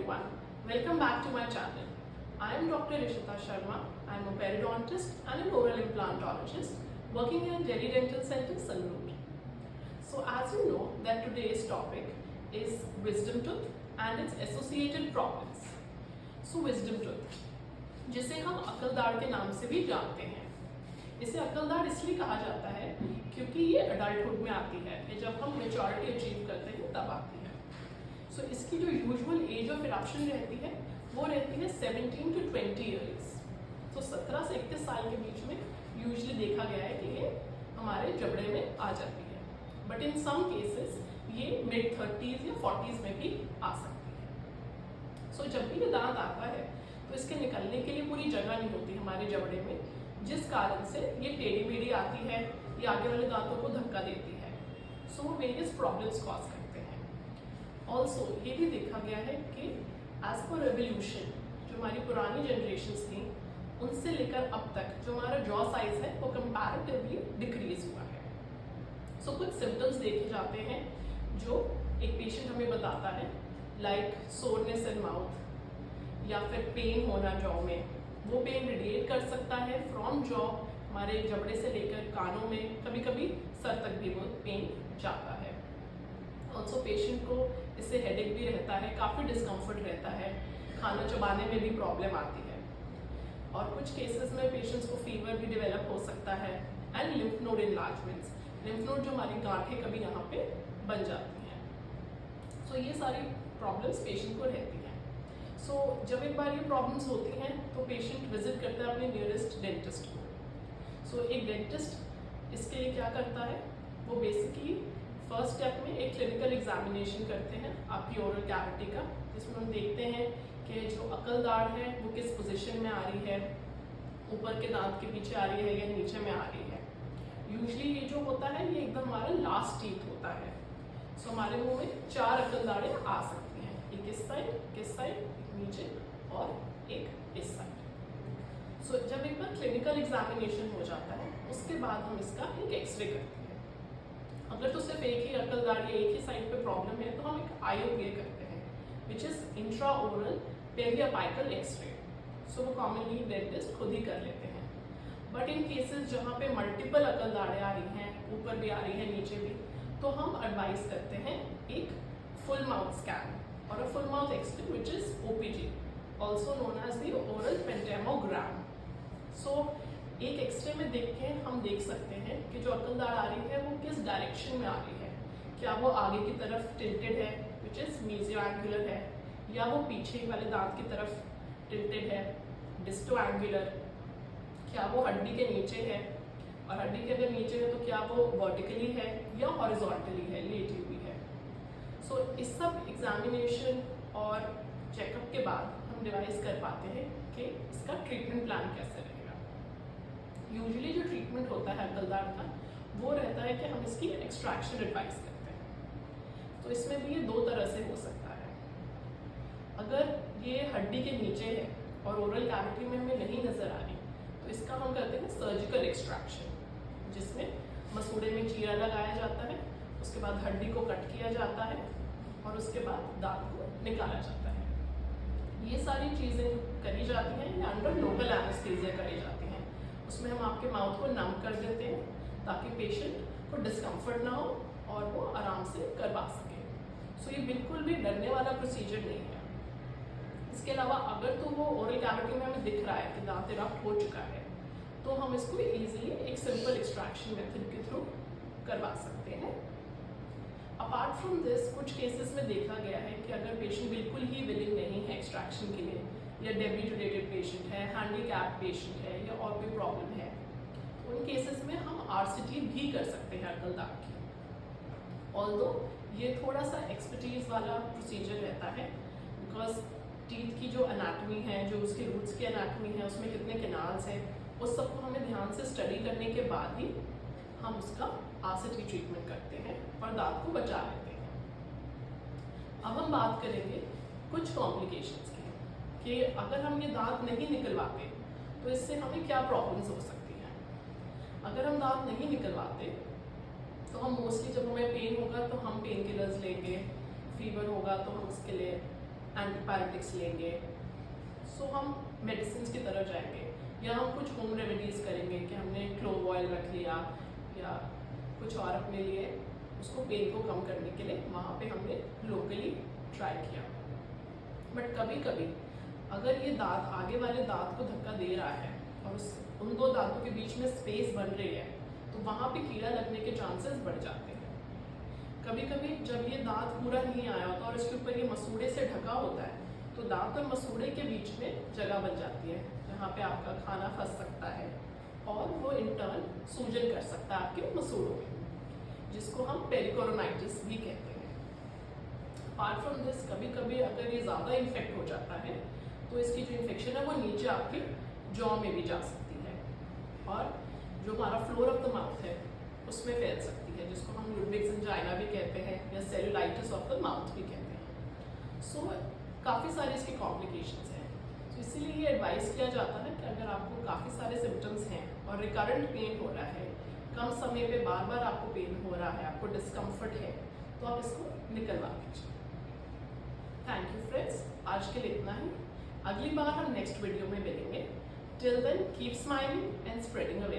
everyone, welcome back to my channel. I am Dr. Rishita Sharma. I am a periodontist and an oral implantologist working in Delhi Dental Center, Sangrur. So as you know that today's topic is wisdom tooth and its associated problems. So wisdom tooth, जिसे हम अकलदाढ़ के नाम से भी जानते हैं, इसे अकलदाढ़ इसलिए कहा जाता है क्योंकि ये अडल्टहुड में आती है, ये जब हम मेच्योरिटी अचीव करते हैं तब आती है। सो इसकी जो यूजुअल एज ऑफ इरप्शन रहती है वो रहती है 17 to 20 ईयर्स। तो 17 से 31 साल के बीच में यूजुअली देखा गया है कि ये हमारे जबड़े में आ जाती है, बट इन सम केसेस ये मिड 30s या 40s में भी आ सकती है। सो जब भी ये दांत आता है तो इसके निकलने के लिए पूरी जगह नहीं होती हमारे जबड़े में, जिस कारण से ये टेढ़ी मेढ़ी आती है, ये आगे वाले दांतों को धक्का देती है। सो वो वेरियस प्रॉब्लम्स कॉज करते हैं। ऑल्सो ये भी देखा गया है कि एज पर एवोल्यूशन जो हमारी पुरानी जनरेशन्स थी उनसे लेकर अब तक जो हमारा जॉ साइज है वो कंपैरेटिवली डिक्रीज हुआ है। सो कुछ सिम्टम्स देखे जाते हैं जो एक पेशेंट हमें बताता है, लाइक सोरनेस इन माउथ या फिर पेन होना जॉ में। वो पेन रेडिएट कर सकता है फ्रॉम जॉ, हमारे जबड़े से लेकर कानों में, कभी कभी सर तक भी वो पेन जाता है। ऑल्सो पेशेंट को इससे हेडेक भी रहता है, काफ़ी डिस्कम्फर्ट रहता है, खाना चबाने में भी प्रॉब्लम आती है, और कुछ केसेस में पेशेंट्स को फीवर भी डेवलप हो सकता है। And lymph node enlargements, lymph node जो हमारी गांठें कभी यहाँ पे बन जाती हैं। सो ये सारी प्रॉब्लम्स पेशेंट को रहती हैं। सो जब एक बार ये प्रॉब्लम्स होती हैं तो पेशेंट विजिट करता है अपने नियरेस्ट डेंटिस्ट को। सो एक डेंटिस्ट इसके लिए क्या करता है, वो बेसिकली फर्स्ट स्टेप में एक क्लिनिकल एग्जामिनेशन करते हैं आपकी ओरल कैविटी का, जिसमें हम देखते हैं कि जो अकलदाढ़ है वो किस पोजीशन में आ रही है, ऊपर के दांत के पीछे आ रही है या नीचे में आ रही है। यूजुअली ये जो होता है ये एकदम हमारा लास्ट टीथ होता है। सो हमारे मुंह में 4 अकलदाढ़ें आ सकती हैं, एक इस साइड, एक नीचे और एक इस साइड। सो जब एक बार क्लिनिकल एग्जामिनेशन हो जाता है उसके बाद हम इसका एक एक्सरे करते हैं। अगर तो सिर्फ एक ही अकलदाढ़ या एक ही साइड पे प्रॉब्लम है तो हम एक IOPA करते हैं, which is intra oral periapical x-ray. So वो कॉमनली डेंटिस्ट खुद ही कर लेते हैं। बट इन केसेस जहाँ पे मल्टीपल अकलदाढ़ें आ रही हैं, ऊपर भी आ रही है नीचे भी, तो हम एडवाइस करते हैं एक फुल माउथ स्कैन और a full mouth x-ray which is OPG, also known as the oral pantomogram. So एक एक्सरे में देख के हम देख सकते हैं कि जो अकलदाढ़ आ रही है वो किस डायरेक्शन में आ रही है। क्या वो आगे की तरफ टिल्टेड है विच इज मीजियो एंगुलर है, या वो पीछे वाले दांत की तरफ टिल्टेड है डिस्टो एंगुलर, क्या वो हड्डी के नीचे है, और हड्डी के अगर नीचे है तो क्या वो वर्टिकली है या हॉरिजॉन्टली है, लेटी हुई है। सो इस सब एग्जामिनेशन और चेकअप के बाद हम डिवाइस कर पाते हैं कि इसका ट्रीटमेंट प्लान कैसे रहेगा। यूजुअली जो ट्रीटमेंट होता है अकलदाढ़ का वो रहता है कि हम इसकी एक्सट्रैक्शन एडवाइस करते हैं। तो इसमें भी ये 2 तरह से हो सकता है। अगर ये हड्डी के नीचे है और ओरल कैविटी में हमें नहीं नजर आ रही तो इसका हम करते हैं सर्जिकल एक्सट्रैक्शन, जिसमें मसूड़े में चीरा लगाया जाता है, उसके बाद हड्डी को कट किया जाता है और उसके बाद दांत को निकाला जाता है। ये सारी चीज़ें करी जाती हैं या अंडर लोकल एनेस्थीसिया करी जाती हैं। उसमें हम आपके माउथ को नम कर देते हैं ताकि पेशेंट को डिस्कम्फर्ट ना हो और वो आराम से करवा सके। सो ये बिल्कुल भी डरने वाला प्रोसीजर नहीं है। इसके अलावा अगर तो वो ओरल कैविटी में हमें दिख रहा है कि दांत इरप्ट हो चुका है तो हम इसको इजीली एक सिंपल एक्सट्रैक्शन मेथड के थ्रू करवा सकते हैं। अपार्ट फ्रॉम दिस कुछ केसेस में देखा गया है कि अगर पेशेंट बिल्कुल ही विलिंग नहीं है एक्सट्रैक्शन के लिए, या डेबिलिटेटेड पेशेंट है, हैंडीकैप पेशेंट है या और कोई प्रॉब्लम है, तो उन केसेस में हम RCT भी कर सकते हैं अकलदाढ़ की। ऑल्दो ये थोड़ा सा एक्सपर्टीज वाला प्रोसीजर रहता है, बिकॉज टीथ की जो एनाटमी है, जो उसके रूट्स की एनाटमी है, उसमें कितने कैनाल्स हैं, उस सबको हमें ध्यान से स्टडी करने के बाद ही हम उसका RCT ट्रीटमेंट करते हैं और दांत को बचा लेते हैं। अब हम बात करेंगे कुछ कॉम्प्लिकेशंस की कि अगर हम ये दांत नहीं निकलवाते तो इससे हमें क्या प्रॉब्लम्स हो सकती हैं। अगर हम दांत नहीं निकलवाते तो हम मोस्टली जब हमें पेन होगा तो हम पेन किलर्स लेंगे, फीवर होगा तो हम उसके लिए एंटीबायोटिक्स लेंगे, सो हम मेडिसिन की तरफ जाएंगे, या हम कुछ होम रेमेडीज़ करेंगे कि हमने क्लोव ऑयल रख लिया या कुछ और अपने लिए उसको पेन को कम करने के लिए वहाँ पे हमने लोकली ट्राई किया। बट कभी कभी अगर ये दांत आगे वाले दांत को धक्का दे रहा है और उन दो दांतों के बीच में स्पेस बन रही है, तो वहाँ पे कीड़ा लगने के चांसेस बढ़ जाते हैं। कभी कभी जब ये दांत पूरा नहीं आया होता और इसके ऊपर ये मसूड़े से ढका होता है, तो दांत और मसूड़े के बीच में जगह बन जाती है जहाँ पे आपका खाना फंस सकता है और वो इंटर्न सूजन कर सकता है आपके मसूड़ों में, जिसको हम पेरिकोरोनाइटिस भी कहते हैं। अपार्ट फ्रॉम दिस, कभी कभी अगर ये ज़्यादा इन्फेक्ट हो जाता है तो इसकी जो इन्फेक्शन है वो नीचे आपके जॉ में भी जा सकती है और जो हमारा फ्लोर ऑफ द माउथ है उसमें फैल सकती है, जिसको हम लुडविग्स एंजाइना भी कहते हैं या सेलुलाइटिस ऑफ द माउथ भी कहते हैं। सो काफ़ी सारे इसके कॉम्प्लिकेशंस हैं। तो इसीलिए ये एडवाइस किया जाता है कि अगर आपको काफ़ी सारे सिम्टम्स हैं और रिकरेंट पेन हो रहा है, कम समय पे बार बार आपको पेन हो रहा है, आपको डिस्कम्फर्ट है, तो आप इसको निकलवा लीजिए। थैंक यू फ्रेंड्स, आज के लिए इतना ही। अगली बार हम नेक्स्ट वीडियो में मिलेंगे। Till then keep smiling and spreading awareness.